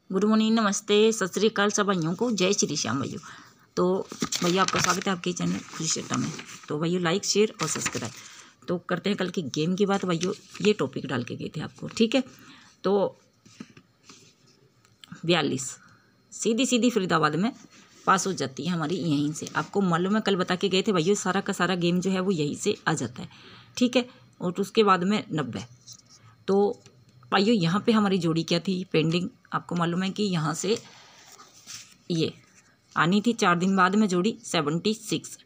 Good morning, नमस्ते, सत श्री अकाल सब भाइयों को। जय श्री श्याम भैया। तो भैया आपका स्वागत है आपके चैनल खुशी अड्डा में। तो भैया लाइक शेयर और सब्सक्राइब तो करते हैं कल की गेम की बात। भैया ये टॉपिक डाल के गए थे आपको, ठीक है। तो 42 सीधी सीधी फरीदाबाद में पास हो जाती है हमारी यहीं से। आपको मालूम है कल बता के गए थे भैया सारा का सारा गेम जो है वो यहीं से आ जाता है, ठीक है। और उसके बाद में 90। तो भाइयों यहाँ पे हमारी जोड़ी क्या थी पेंडिंग। आपको मालूम है कि यहाँ से ये आनी थी 4 दिन बाद में जोड़ी 76।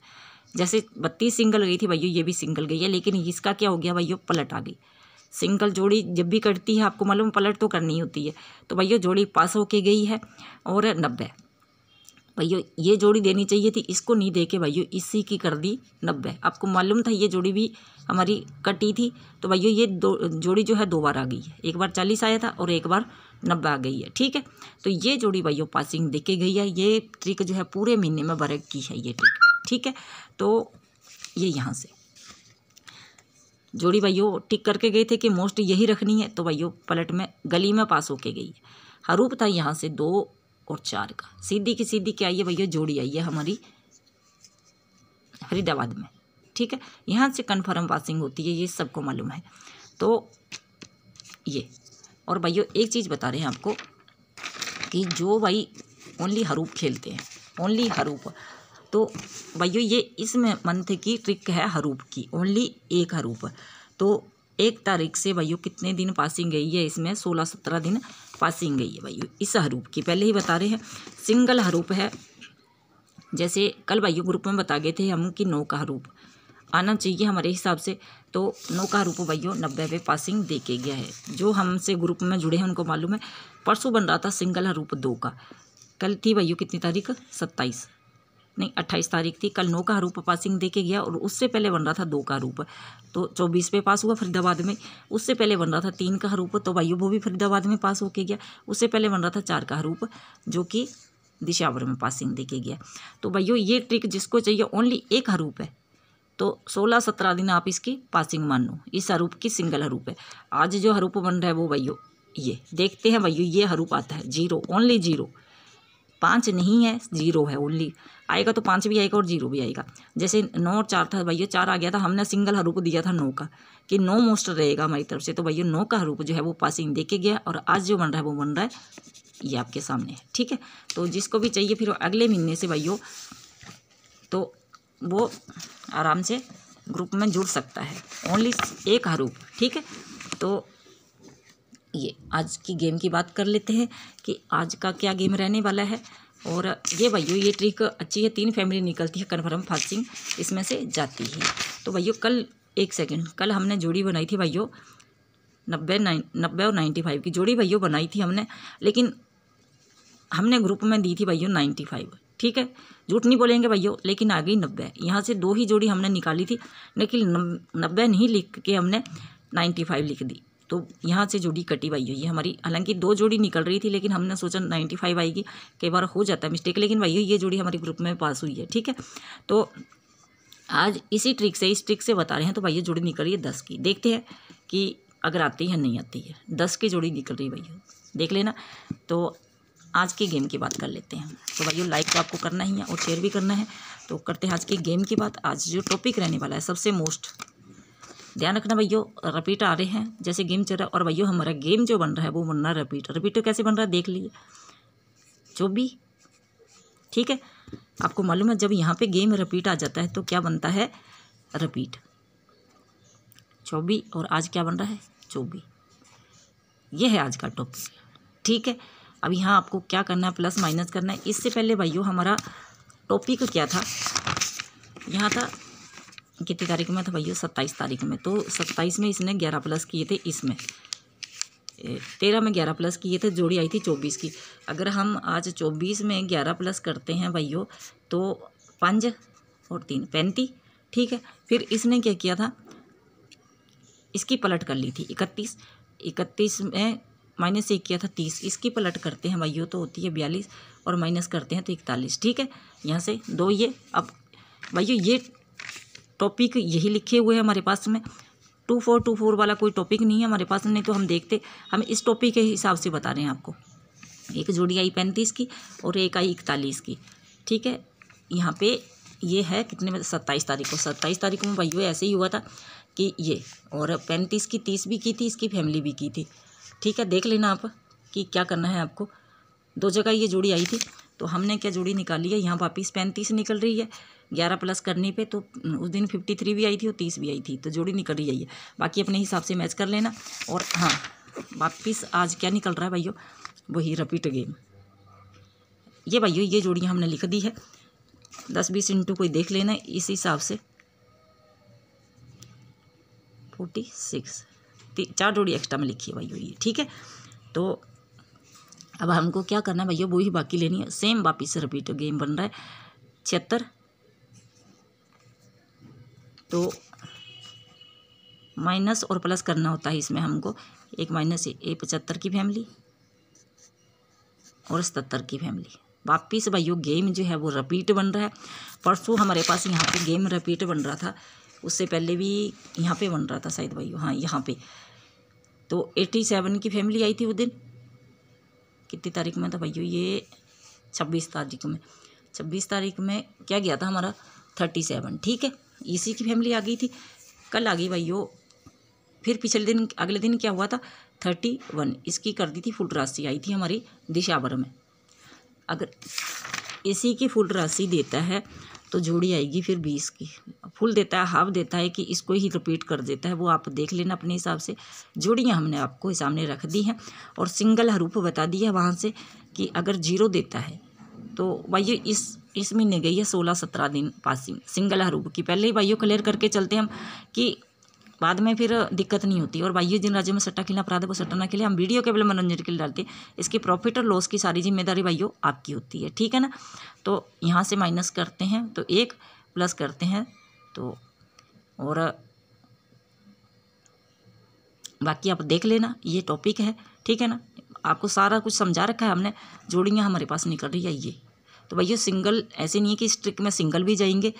जैसे 32 सिंगल गई थी भैया, ये भी सिंगल गई है, लेकिन इसका क्या हो गया भैया, पलट आ गई। सिंगल जोड़ी जब भी कटती है आपको मालूम पलट तो करनी होती है। तो भैया जोड़ी पास होके गई है और 90। भैया ये जोड़ी देनी चाहिए थी, इसको नहीं दे के भैया इसी की कर दी 90। आपको मालूम था ये जोड़ी भी हमारी कटी थी। तो भैया ये जोड़ी जो है 2 बार आ गई है, एक बार 40 आया था और एक बार 90 आ गई है, ठीक है। तो ये जोड़ी भैया पासिंग दे के गई है। ये ट्रिक जो है पूरे महीने में वर्क की है ये ट्रिक, ठीक है। तो ये यहाँ से जोड़ी भैया टिक करके गए थे कि मोस्ट यही रखनी है। तो भैया पलट में गली में पास होके गई है। हरूप था यहाँ से 2 और 4 का। सीधी की सीधी क्या आई है भैया, जोड़ी आई है हमारी फरीदाबाद में, ठीक है। यहाँ से कन्फर्म पासिंग होती है, ये सबको मालूम है। तो ये और भैया एक चीज़ बता रहे हैं आपको कि जो भाई ओनली हरूप खेलते हैं, ओनली हरूप, तो भैया ये इसमें मंथ की ट्रिक है हरूप की, ओनली एक हरूप। तो 1 तारीख से भैया कितने दिन पासिंग गई है इसमें, 16-17 दिन पासिंग गई है भैया इस हरूप की। पहले ही बता रहे हैं सिंगल हरूप है। जैसे कल भैया ग्रुप में बता गए थे हम कि 9 का हरूप आना चाहिए हमारे हिसाब से। तो 9 का हरूप भैया 90 पे पासिंग दे के गया है। जो हमसे ग्रुप में जुड़े हैं उनको मालूम है। परसों बन रहा था सिंगल हरूप 2 का। कल थी भैया कितनी तारीख, 27 नहीं 28 तारीख थी। कल 9 का हरूप पासिंग दे के गया और उससे पहले बन रहा था 2 का हरूप, तो 24 पे पास हुआ फरीदाबाद में। उससे पहले बन रहा था 3 का हरूप, तो भाइयों वो भी फरीदाबाद में पास होके गया। उससे पहले बन रहा था 4 का हरूप जो कि दिशावर में पासिंग दे के गया। तो भाइयों ये ट्रिक जिसको चाहिए ओनली एक हरूप है, तो 16-17 दिन आप इसकी पासिंग मान लो। इस हरूप की सिंगल हरूप है। आज जो हरूप बन रहा है वो भैया ये देखते हैं भैया, ये हरूप आता है 0, ओनली 0, 5 नहीं है, 0 है ओनली। आएगा तो 5 भी आएगा और 0 भी आएगा। जैसे 9 और 4 था भैया, 4 आ गया था, हमने सिंगल हरूप दिया था 9 का कि 9 मोस्ट रहेगा हमारी तरफ से। तो भैया 9 का हरूप जो है वो पासिंग दे के गया और आज जो बन रहा है वो बन रहा है ये आपके सामने है, ठीक है। तो जिसको भी चाहिए फिर अगले महीने से भैया तो वो आराम से ग्रुप में जुड़ सकता है, ओनली एक हरूप, ठीक है। तो ये आज की गेम की बात कर लेते हैं कि आज का क्या गेम रहने वाला है। और ये भैया ये ट्रिक अच्छी है, 3 फैमिली निकलती है, कन्फर्म पासिंग इसमें से जाती है। तो भैया कल 1 सेकंड, कल हमने जोड़ी बनाई थी भैया 90 और 95 की जोड़ी भैया बनाई थी हमने, लेकिन हमने ग्रुप में दी थी भैया 95, ठीक है। झूठ नहीं बोलेंगे भैया, लेकिन आ गई 90। यहाँ से 2 ही जोड़ी हमने निकाली थी, लेकिन 90 नहीं लिख के हमने 95 लिख दी। तो यहाँ से जोड़ी कटी भैया ये हमारी। हालांकि 2 जोड़ी निकल रही थी, लेकिन हमने सोचा 95 आएगी, कई बार हो जाता है मिस्टेक, लेकिन भैया ये जोड़ी हमारी ग्रुप में पास हुई है, ठीक है। तो आज इसी ट्रिक से, इस ट्रिक से बता रहे हैं। तो भैया जोड़ी निकल रही है 10 की, देखते हैं कि अगर आती है नहीं आती है। 10 की जोड़ी निकल रही है भैया, देख लेना। तो आज की गेम की बात कर लेते हैं। तो भैया लाइक तो आपको करना ही है और शेयर भी करना है। तो करते हैं आज की गेम की बात। आज जो टॉपिक रहने वाला है सबसे मोस्ट ध्यान रखना भैया, रिपीट आ रहे हैं जैसे गेम चल रहा है। और भैया हमारा गेम जो बन रहा है वो बन रहा है रिपीट कैसे बन रहा है देख लीजिए, 24, ठीक है। आपको मालूम है जब यहाँ पे गेम रिपीट आ जाता है तो क्या बनता है, रिपीट 24। और आज क्या बन रहा है 24, ये है आज का टॉपिक, ठीक है। अब यहाँ आपको क्या करना है, प्लस माइनस करना है। इससे पहले भैया हमारा टॉपिक क्या था, यहाँ था कितनी तारीख में था भैया, 27 तारीख में। तो 27 में इसने 11 प्लस किए थे, इसमें 13 में 11 प्लस किए थे, जोड़ी आई थी 24 की। अगर हम आज 24 में 11 प्लस करते हैं भैया तो 5 और 3 35, ठीक है। फिर इसने क्या किया था, इसकी पलट कर ली थी 31 में माइनस 1 किया था 30, इसकी पलट करते हैं भैया तो होती है 42 और माइनस करते हैं तो 41, ठीक है। यहाँ से 2 ये। अब भैया ये टॉपिक यही लिखे हुए हैं हमारे पास में, 2424 वाला कोई टॉपिक नहीं है हमारे पास, नहीं तो हम देखते। हम इस टॉपिक के हिसाब से बता रहे हैं आपको, एक जोड़ी आई 35 की और एक आई 41 की। ठीक है, यहाँ पे ये है कितने में, 27 तारीख को। 27 तारीख में भाइयों ऐसे ही हुआ था कि ये, और 35 की 30 भी की थी, इसकी फैमिली भी की थी। ठीक है, देख लेना आप कि क्या करना है आपको। 2 जगह ये जोड़ी आई थी, तो हमने क्या जोड़ी निकाली है, यहाँ वापिस 35 निकल रही है 11 प्लस करने पे, तो उस दिन 53 भी आई थी और 30 भी आई थी, तो जोड़ी निकल रही है। बाकी अपने हिसाब से मैच कर लेना। और हाँ, वापिस आज क्या निकल रहा है भाइयों, वही रिपीट गेम। ये भाइयों ये जोड़ियाँ हमने लिख दी है, 10-20 इंटू कोई देख लेना इस हिसाब से। 46 4 जोड़ी एक्स्ट्रा में लिखी है भाइयों ये। ठीक है, तो अब हमको क्या करना है भाइयों, वो ही बाकी लेनी है। सेम वापिस रिपीट गेम बन रहा है। 76, तो माइनस और प्लस करना होता है इसमें हमको। एक माइनस ये 75 की फैमिली और 77 की फैमिली। वापिस भाइयों गेम जो है वो रिपीट बन रहा है। परसों हमारे पास यहाँ पे गेम रिपीट बन रहा था, उससे पहले भी यहाँ पे बन रहा था शायद भाइयों, हाँ यहाँ पे। तो 87 की फैमिली आई थी वो दिन, कितनी तारीख में था भाइयों, ये 26 तारीख में। 26 तारीख में क्या गया था हमारा 37। ठीक है, इसी की फैमिली आ गई थी। कल आ गई भाइयों, फिर पिछले दिन अगले दिन क्या हुआ था 31, इसकी कर दी थी फुल राशि, आई थी हमारी दिशावर में। अगर इसी की फुल राशि देता है तो जोड़ी आएगी फिर 20 की। फुल देता है, हाफ देता है कि इसको ही रिपीट कर देता है, वो आप देख लेना अपने हिसाब से। जोड़ियाँ हमने आपको सामने रख दी हैं और सिंगल हरूफ बता दी है वहाँ से कि अगर 0 देता है तो भाइयों इस महीने गई है 16-17 दिन पासिंग सिंगल हरूफ की। पहले ही भाइयों क्लियर करके चलते हैं हम कि बाद में फिर दिक्कत नहीं होती। और भाइयों जिन राज्यों में सट्टा खेलना अपराध है वो सट्टा ना खेले। हम वीडियो केवल मनोरंजन के लिए डालते हैं, इसकी प्रॉफिट और लॉस की सारी जिम्मेदारी भाइयों आपकी होती है। ठीक है ना, तो यहाँ से माइनस करते हैं तो 1 प्लस करते हैं तो, और बाकी आप देख लेना, ये टॉपिक है। ठीक है ना, आपको सारा कुछ समझा रखा है हमने। जोड़ियाँ हमारे पास निकल रही है ये। तो भैया सिंगल ऐसे नहीं है कि इस ट्रिक में सिंगल भी जाएंगे,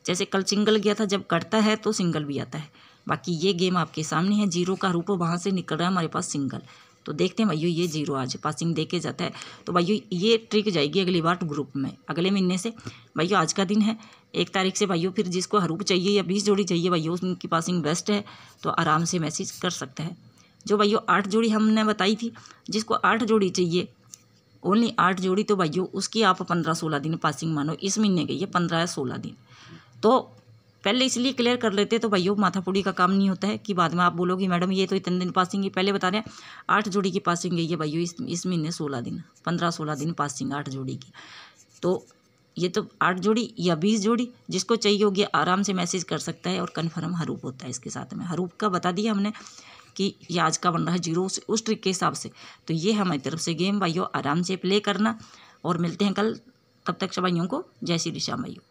जैसे कल सिंगल गया था, जब कटता है तो सिंगल भी आता है। बाकी ये गेम आपके सामने है, 0 का रूप वहाँ से निकल रहा है हमारे पास सिंगल। तो देखते हैं भाइयों, ये 0 आज पासिंग दे के जाता है। तो भाइयों ये ट्रिक जाएगी अगली बार ग्रुप में अगले महीने से। भाइयों आज का दिन है 1 तारीख से। भाइयों फिर जिसको हरूप चाहिए या 20 जोड़ी चाहिए भाइयों, उनकी पासिंग बेस्ट है, तो आराम से मैसेज कर सकता है। जो भाइयों 8 जोड़ी हमने बताई थी, जिसको 8 जोड़ी चाहिए, ओनली 8 जोड़ी, तो भाइयों उसकी आप 15-16 दिन पासिंग मानो। इस महीने गई है 15 या 16 दिन। तो पहले इसलिए क्लियर कर लेते तो भाइयों माथापुड़ी का काम नहीं होता है कि बाद में आप बोलोगे मैडम ये तो इतने दिन पासिंग है। पहले बता रहे हैं 8 जोड़ी की पासिंग गई है भाइयों इस महीने 16 दिन, 15-16 दिन पासिंग 8 जोड़ी की। तो ये तो 8 जोड़ी या 20 जोड़ी जिसको चाहिए होगी आराम से मैसेज कर सकता है। और कन्फर्म हरूप होता है इसके साथ में। हरूप का बता दिया हमने कि ये आज का बन रहा है 0 उस ट्रिक के हिसाब से। तो ये हमारी तरफ से गेम भाइयों आराम से प्ले करना, और मिलते हैं कल। तब तक भाइयों को जय श्री राम भाइयों।